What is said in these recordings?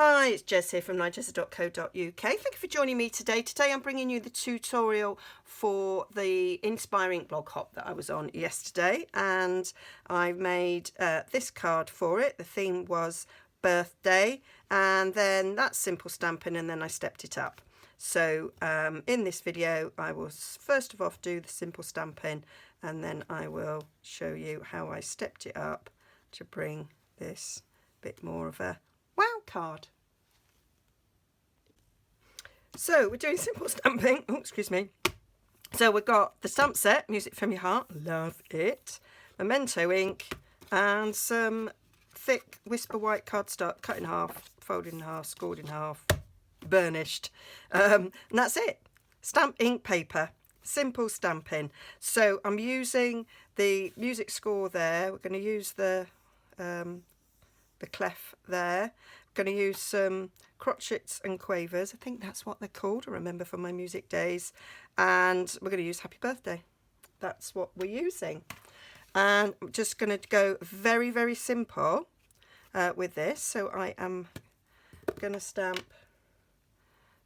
Hi, it's Jez here from Nigezza.co.uk. Thank you for joining me today. Today I'm bringing you the tutorial for the Inspiring blog hop that I was on yesterday, and I made this card for it. The theme was birthday, and then that's simple stamping, and then I stepped it up. So in this video I will first of all do the simple stamping, and then I will show you how I stepped it up to bring this bit more of a wow card. So we're doing simple stamping. Oh, excuse me. So we've got the stamp set, Music from Your Heart, love it, Memento ink, and some thick Whisper white cardstock, cut in half, folded in half, scored in half, burnished, and that's it. Stamp ink paper, simple stamping. So I'm using the music score there. We're going to use the clef there. Going to use some crotchets and quavers. I think that's what they're called. I remember from my music days. And we're going to use Happy Birthday. That's what we're using. And I'm just going to go very, very simple with this. So I am going to stamp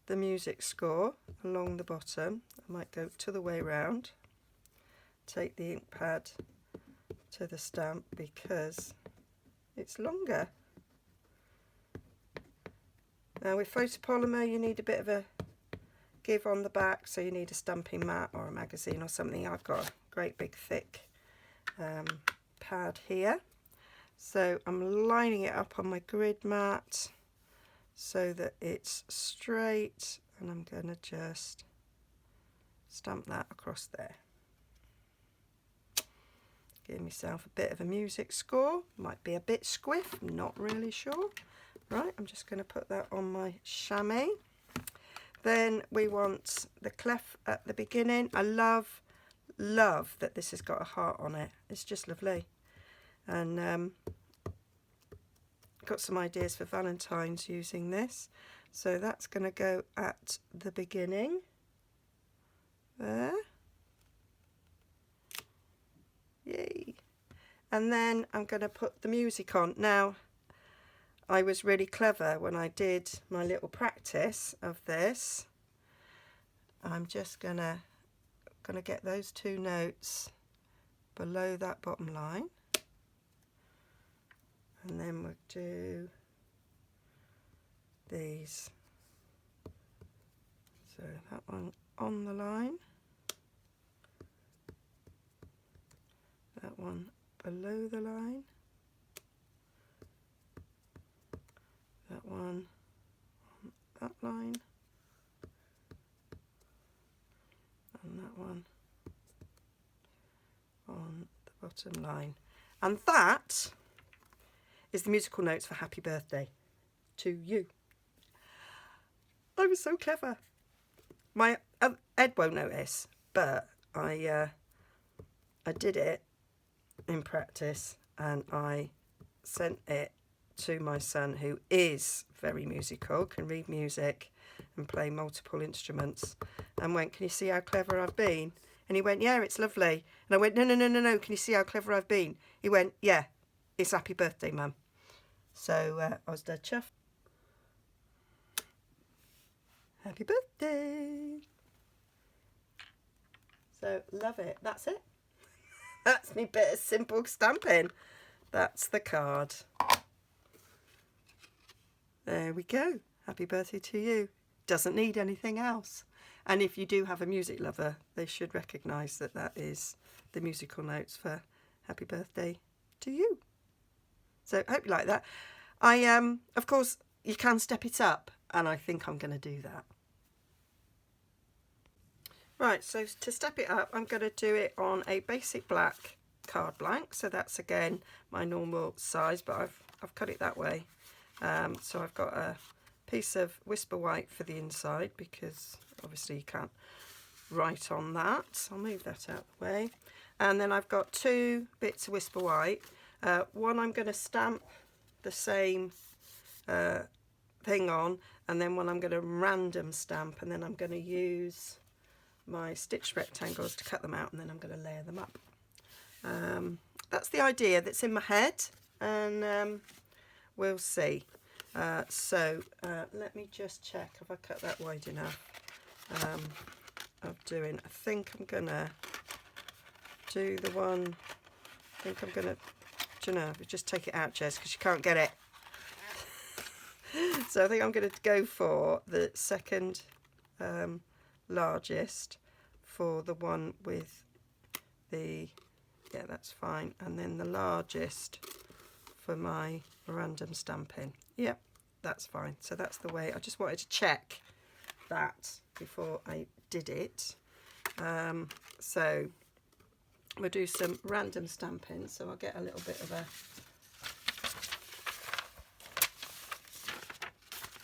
the music score along the bottom. I might go to the way round. Take the ink pad to the stamp because it's longer. Now with photopolymer you need a bit of a give on the back, so you need a stamping mat or a magazine or something. I've got a great big thick pad here. So I'm lining it up on my grid mat so that it's straight, and I'm going to just stamp that across there. Give myself a bit of a music score. Might be a bit squiff, I'm not really sure. Right, I'm just going to put that on my chamois. Then we want the clef at the beginning. I love that this has got a heart on it. It's just lovely. And got some ideas for Valentine's using this. So that's going to go at the beginning. There. Yay. And then I'm going to put the music on. Now, I was really clever when I did my little practice of this. I'm just gonna get those two notes below that bottom line, and then we'll do these. So that one on the line, that one below the line, that one on that line, and that one on the bottom line. And that is the musical notes for Happy Birthday to you. I was so clever. My Ed won't notice, but I did it in practice, and I sent it to my son, who is very musical, can read music and play multiple instruments, and went, "Can you see how clever I've been?" And he went, "Yeah, it's lovely." And I went, No, can you see how clever I've been?" He went, "Yeah, it's Happy Birthday, Mum." So I was dead chuffed. Happy birthday. So love it. That's it. That's me bit of simple stamping. That's the card. There we go. Happy birthday to you. Doesn't need anything else. And if you do have a music lover, they should recognise that that is the musical notes for Happy Birthday to you. So I hope you like that. Of course, you can step it up, and I think I'm going to do that. Right, so to step it up, I'm going to do it on a basic black card blank. So that's again my normal size, but I've cut it that way. So I've got a piece of Whisper white for the inside, because obviously you can't write on that. I'll move that out of the way. And then I've got two bits of Whisper white. One I'm going to stamp the same thing on, and then one I'm going to random stamp, and then I'm going to use my stitch rectangles to cut them out, and then I'm going to layer them up. That's the idea that's in my head, and we'll see. Let me just check, have I cut that wide enough? I think I'm gonna do the one, do you know, just take it out, Jess, because you can't get it. So I think I'm going to go for the second largest for the one with the, yeah, that's fine, and then the largest for my random stamping. Yep, that's fine. So that's the way. I just wanted to check that before I did it. So we'll do some random stamping. So I'll get a little bit of a,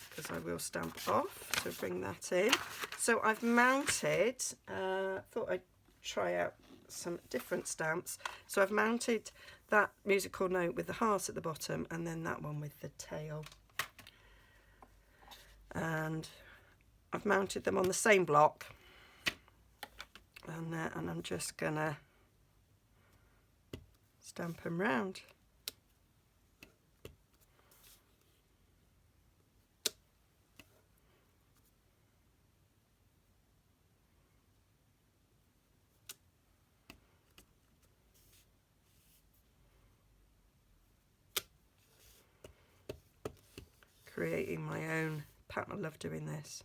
because I will stamp off, so bring that in. So I've mounted, thought I'd try out some different stamps. So I've mounted that musical note with the heart at the bottom, and then that one with the tail. And I've mounted them on the same block, and I'm just gonna stamp them round. Creating my own pattern. I love doing this.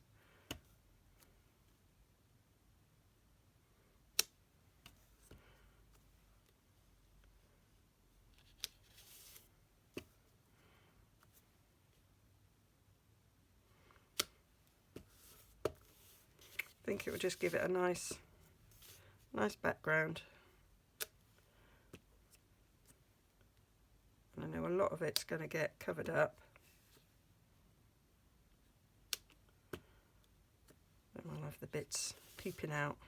I think it will just give it a nice background. And I know a lot of it's going to get covered up. And I'll have the bits peeping out.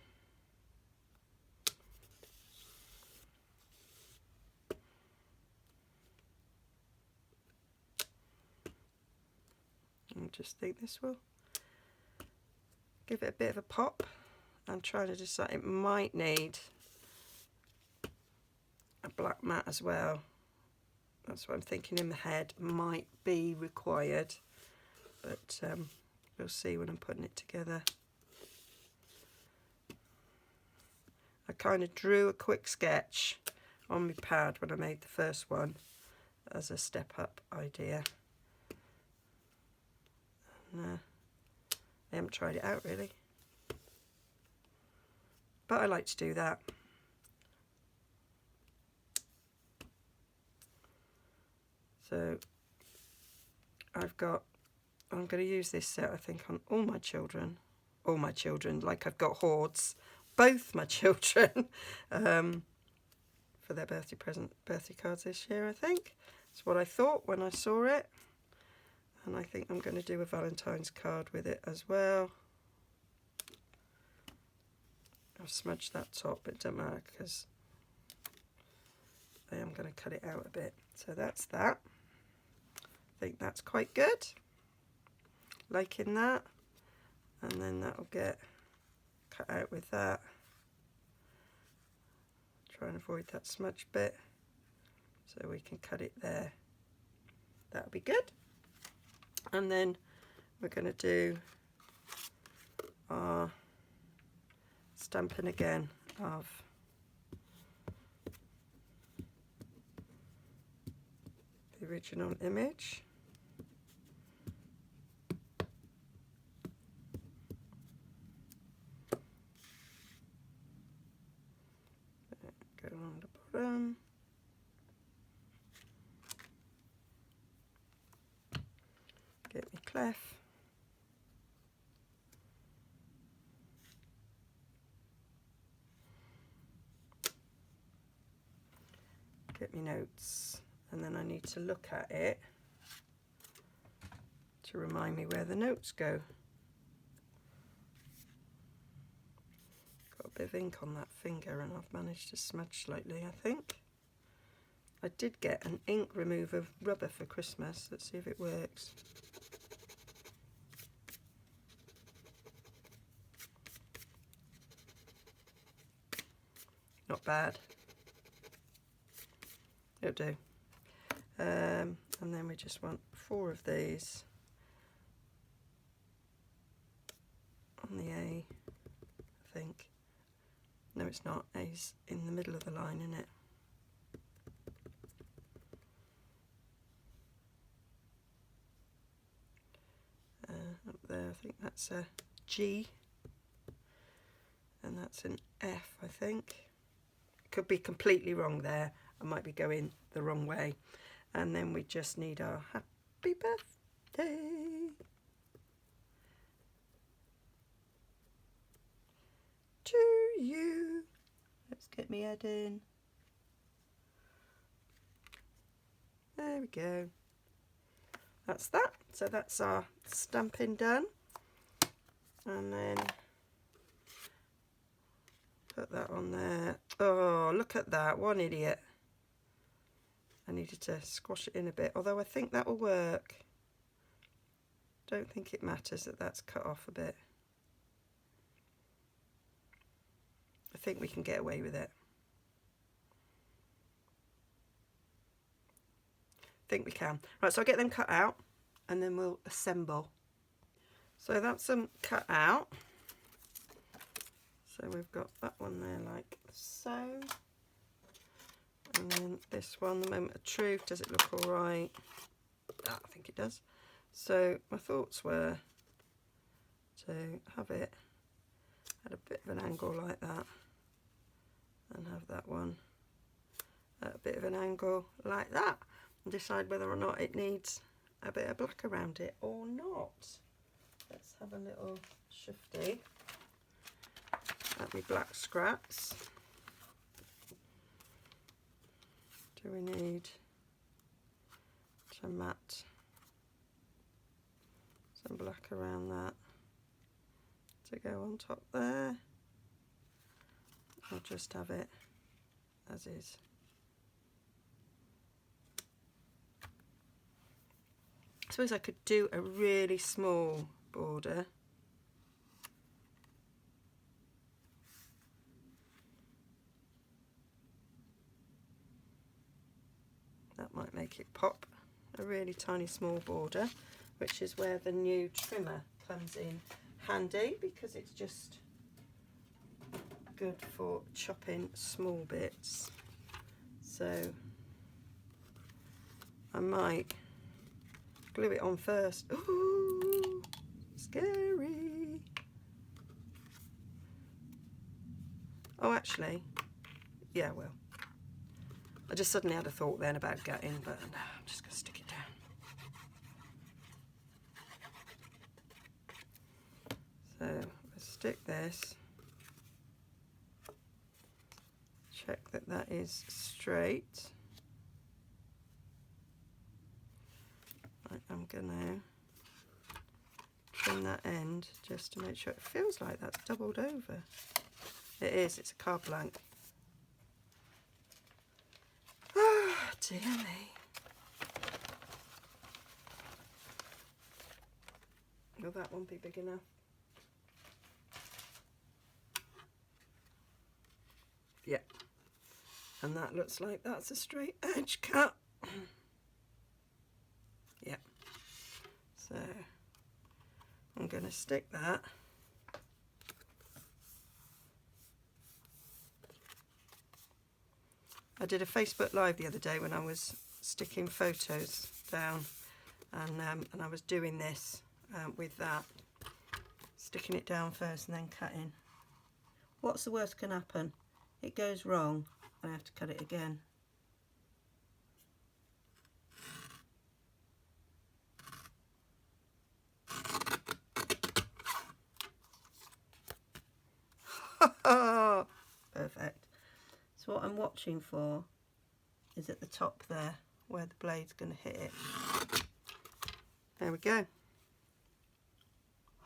I just think this will give it a bit of a pop. I'm trying to decide, it might need a black mat as well. That's what I'm thinking in the head, might be required, but we'll see when I'm putting it together. I kind of drew a quick sketch on my pad when I made the first one as a step up idea. And, I haven't tried it out really, but I like to do that. So I'm going to use this set, I think, on all my children, like I've got hordes, both my children, for their birthday cards this year, I think. That's what I thought when I saw it. And I think I'm going to do a Valentine's card with it as well. I've smudged that top, but it doesn't matter because I am going to cut it out a bit. So that's that. I think that's quite good. Liking that. And then that'll get cut out with that. Try and avoid that smudge bit so we can cut it there. That'll be good. And then we're going to do our stamping again of the original image. Go along the bottom. Get me clef. Get me notes, and then I need to look at it to remind me where the notes go. Got a bit of ink on that finger and I've managed to smudge slightly, I think. I did get an ink remover rubber for Christmas. Let's see if it works. Not bad. It'll do. And then we just want 4 of these on the A, I think. No, it's not. A's in the middle of the line, isn't it? Up there, I think that's a G, and that's an F, I think. Could be completely wrong there. I might be going the wrong way. And then we just need our happy birthday. To you. Let's get me head in. There we go. That's that. So that's our stamping done. And then put that on there. Oh, look at that. One idiot. I needed to squash it in a bit, although I think that will work. Don't think it matters that that's cut off a bit. I think we can get away with it. I think we can. Right, so I'll get them cut out and then we'll assemble. So that's them cut out. So we've got that one there like so. And then this one, the moment of truth, does it look all right? Ah, I think it does. So my thoughts were to have it at a bit of an angle like that, and have that one at a bit of an angle like that, and decide whether or not it needs a bit of black around it or not. Let's have a little shifty at my black scraps. Do we need to mat some black around that to go on top there? I'll just have it as is. I suppose I could do a really small border. That might make it pop. A really tiny small border, which is where the new trimmer comes in handy, because it's just good for chopping small bits. So I might glue it on first. Ooh, scary. Oh, actually, yeah, well. I just suddenly had a thought then about gutting, but no, I'm just going to stick it down. So let's stick this. Check that that is straight. Right, I'm going to trim that end just to make sure it feels like that's doubled over. It is, it's a card blank. Ah, dear me. Will that one be big enough? Yeah. And that looks like that's a straight edge cut. Yeah. So I'm going to stick that. I did a Facebook Live the other day when I was sticking photos down, and I was doing this with that, sticking it down first and then cutting. What's the worst can happen? It goes wrong and I have to cut it again. Perfect. So what I'm watching for is at the top there, where the blade's going to hit it. There we go.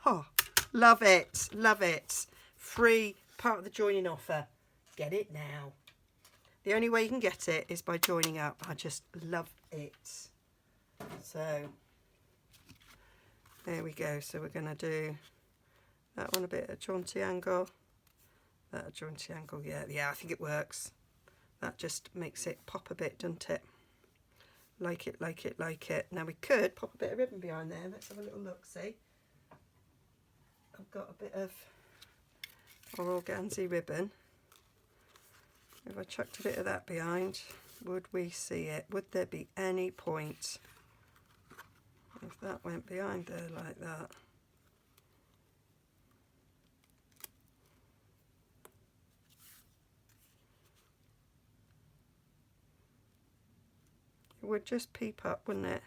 Oh, love it, love it. Free, part of the joining offer. Get it now. The only way you can get it is by joining up. I just love it. So there we go. So we're going to do that one a bit at a jaunty angle. That a jaunty angle, yeah, I think it works. That just makes it pop a bit, doesn't it? Like it, like it, like it. Now we could pop a bit of ribbon behind there. Let's have a little look, see. I've got a bit of our organzy ribbon. If I chucked a bit of that behind, would we see it? Would there be any point if that went behind there like that? It would just peep up, wouldn't it?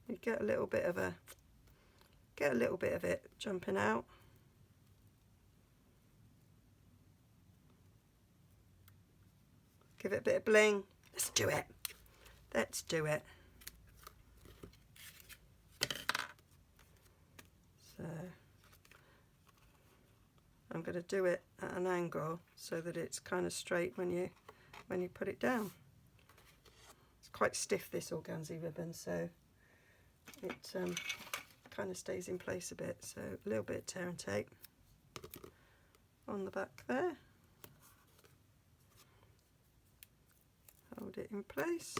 You'd get a little bit of it jumping out. Give it a bit of bling. Let's do it. Let's do it. So I'm going to do it at an angle so that it's kind of straight when you put it down. It's quite stiff, this organzy ribbon, so it kind of stays in place a bit. So a little bit of tear and tape on the back there. Hold it in place.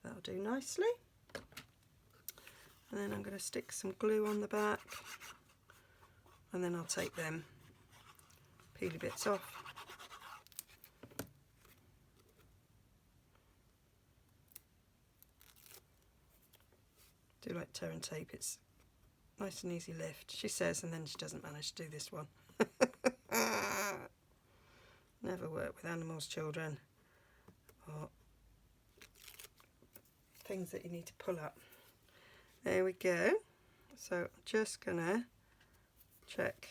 That'll do nicely. And then I'm going to stick some glue on the back, and then I'll take them peely bits off. Do like tear and tape, it's nice and easy lift, she says, and then she doesn't manage to do this one. Never work with animals, children, or things that you need to pull up. There we go. So I'm just gonna check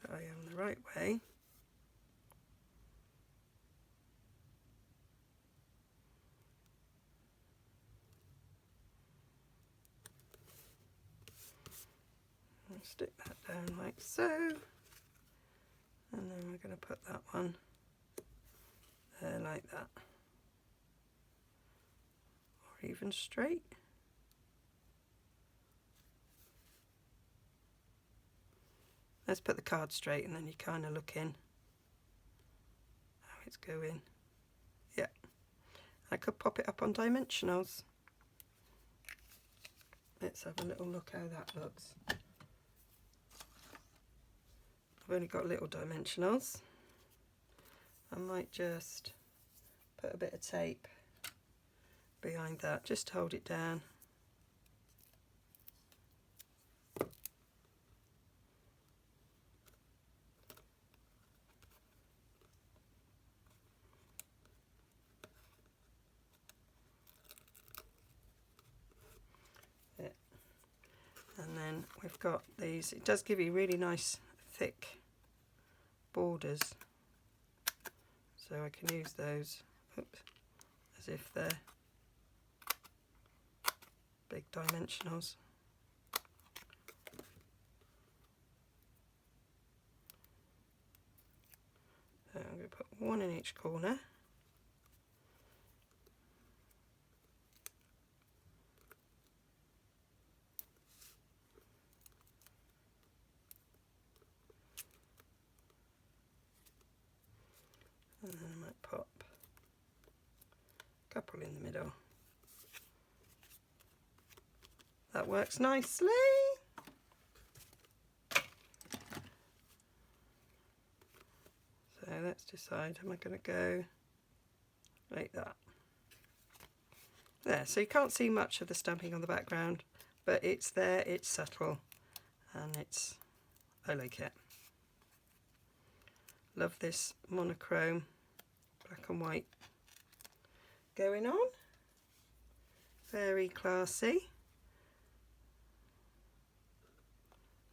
that I am the right way. I'll stick that down like so, and then we're going to put that one there like that, or even straight. Let's put the card straight, and then you kind of look in how it's going. Yeah, I could pop it up on dimensionals. Let's have a little look how that looks. I've only got little dimensionals. I might just put a bit of tape behind that just to hold it down. Yeah. And then we've got these. It does give you really nice thick borders, so I can use those as if they're big dimensionals. So I'm going to put one in each corner. And then I might pop a couple in the middle. That works nicely. So let's decide, am I going to go like that? There, so you can't see much of the stamping on the background, but it's there, it's subtle, and I like it. Love this monochrome black and white going on. Very classy.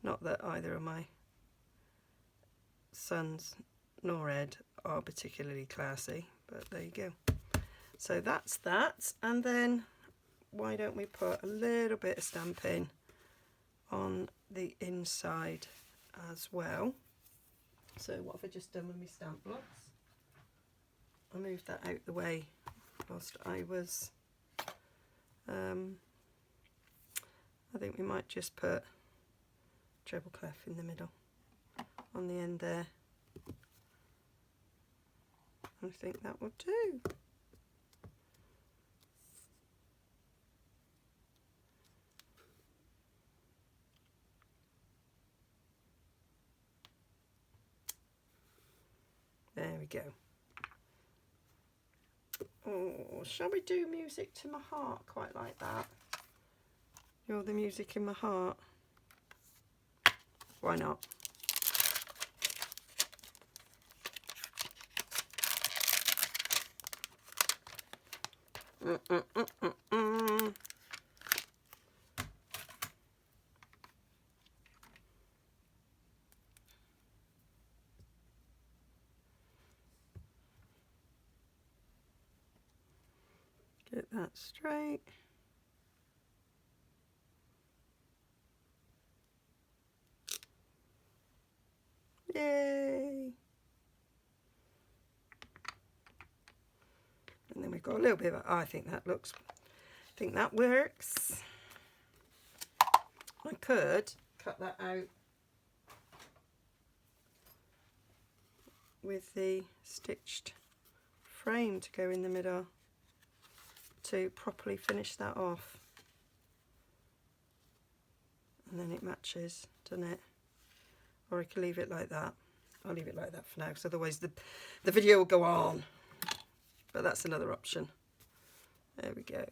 Not that either of my sons nor Ed are particularly classy, but there you go. So that's that, and then why don't we put a little bit of stamping on the inside as well. So what have I just done with my stamp blocks? I moved that out the way whilst I was, I think we might just put treble clef in the middle on the end there, I think that will do. There we go. Oh, shall we do music to my heart? Quite like that. You're the music in my heart. Why not? Get that straight. Yay! And then we've got a little bit of, I think that works. I could cut that out with the stitched frame to go in the middle to properly finish that off. And then it matches, doesn't it? Or I could leave it like that. I'll leave it like that for now, because otherwise the video will go on. But that's another option. There we go.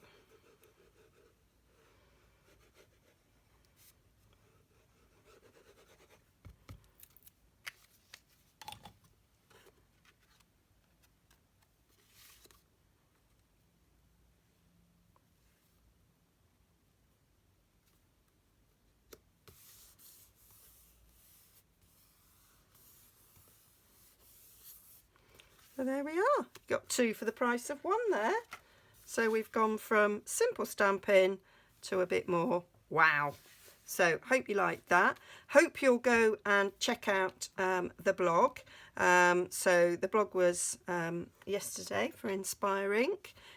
So there we are. Got 2 for the price of 1 there. So we've gone from simple stamping to a bit more wow. So hope you like that. Hope you'll go and check out the blog. So the blog was yesterday for Inspiring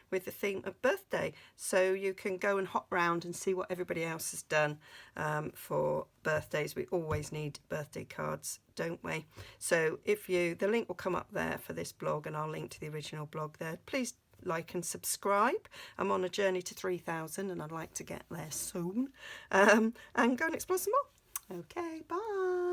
with the theme of birthday. So you can go and hop round and see what everybody else has done for birthdays. We always need birthday cards, don't we? So the link will come up there for this blog, and I'll link to the original blog there. Please like and subscribe. I'm on a journey to 3,000 and I'd like to get there soon. And go and explore some more. Okay, bye.